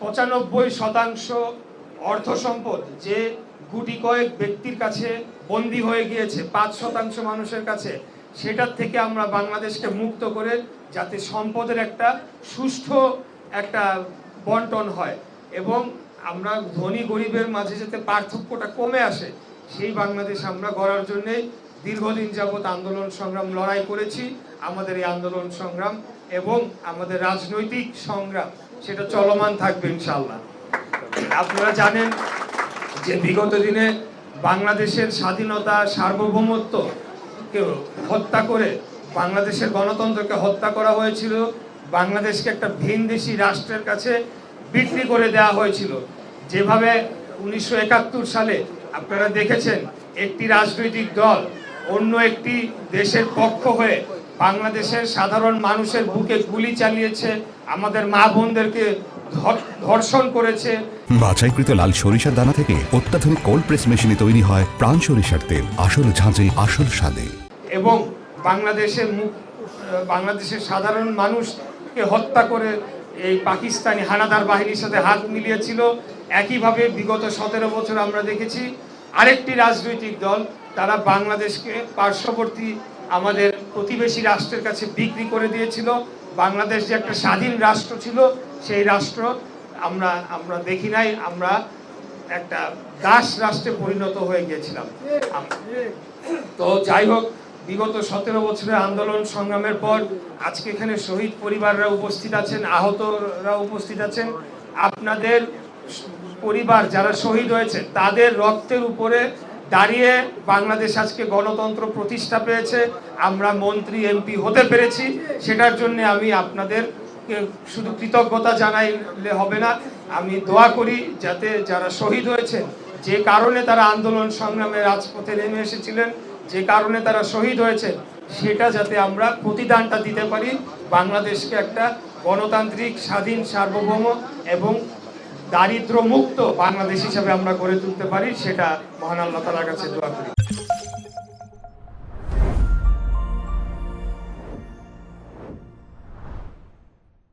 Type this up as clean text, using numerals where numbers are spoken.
95% অর্থ সম্পদ যে গুটি কয়েক ব্যক্তির কাছে বন্দী হয়ে গিয়েছে 5% মানুষের কাছে, সেটার থেকে আমরা বাংলাদেশকে মুক্ত করে যাতে সম্পদের একটা সুষ্ঠু একটা বন্টন হয় এবং আমরা ধনী গরিবের মাঝে যাতে পার্থক্যটা কমে আসে, সেই বাংলাদেশ আমরা গড়ার জন্যে দীর্ঘদিন যাবৎ আন্দোলন সংগ্রাম লড়াই করেছি। আমাদের এই আন্দোলন সংগ্রাম এবং আমাদের রাজনৈতিক সংগ্রাম সেটা চলমান থাকবে ইনশাআল্লাহ। আপনারা জানেন যে বিগত দিনে বাংলাদেশের স্বাধীনতা সার্বভৌমত্বকে হত্যা করে বাংলাদেশের গণতন্ত্রকে হত্যা করা হয়েছিল, বাংলাদেশকে একটা ভিনদেশী রাষ্ট্রের কাছে বিক্রি করে দেওয়া হয়েছিল। যেভাবে 1971 সালে আপনারা দেখেছেন একটি রাজনৈতিক দল অন্য একটি দেশের পক্ষ হয়ে বাংলাদেশের সাধারণ মানুষের বুকে গুলি চালিয়েছে, আমাদের মা বোনদেরকে ধর্ষণ করেছে। বাছাইকৃত লাল সরিষার দানা থেকে অত্যাধুনিক কোল্ড প্রেস মেশিনে তৈরি হয় প্রাণ সরিষার তেল, আসল ঝাঁঝে আসল স্বাদে। এবং বাংলাদেশের সাধারণ মানুষকে হত্যা করে এই পাকিস্তানি হানাদার বাহিনীর সাথে হাত মিলিয়েছিল। একইভাবে বিগত 17 বছর আমরা দেখেছি আরেকটি রাজনৈতিক দল তারা বাংলাদেশকে পার্শ্ববর্তী আমাদের প্রতিবেশী রাষ্ট্রের কাছে বিক্রি করে দিয়েছিল। বাংলাদেশ যে একটা স্বাধীন রাষ্ট্র ছিল সেই রাষ্ট্র আমরা দেখি নাই, আমরা একটা দাস রাষ্ট্রে পরিণত হয়ে গিয়েছিলাম। তো যাই হোক, বিগত 17 বছরের আন্দোলন সংগ্রামের পর আজকে এখানে শহীদ পরিবাররা উপস্থিত আছেন, আহতরা উপস্থিত আছেন। আপনাদের পরিবার যারা শহীদ হয়েছে তাদের রক্তের উপরে দাঁড়িয়ে বাংলাদেশ আজকে গণতন্ত্র প্রতিষ্ঠা পেয়েছে, আমরা মন্ত্রী এমপি হতে পেরেছি। সেটার জন্য আমি আপনাদেরকে শুধু কৃতজ্ঞতা জানাইলে হবে না, আমি দোয়া করি যাতে যারা শহীদ হয়েছেন, যে কারণে তারা আন্দোলন সংগ্রামে রাজপথে নেমে এসেছিলেন, যে কারণে তারা শহীদ হয়েছেন, সেটা যাতে আমরা প্রতিদানটা দিতে পারি, বাংলাদেশকে একটা গণতান্ত্রিক স্বাধীন সার্বভৌম এবং দারিদ্র মুক্ত বাংলাদেশ হিসাবে আমরা গড়ে তুলতে পারি, সেটা মহান আল্লাহ তাআলার কাছে দোয়া করি।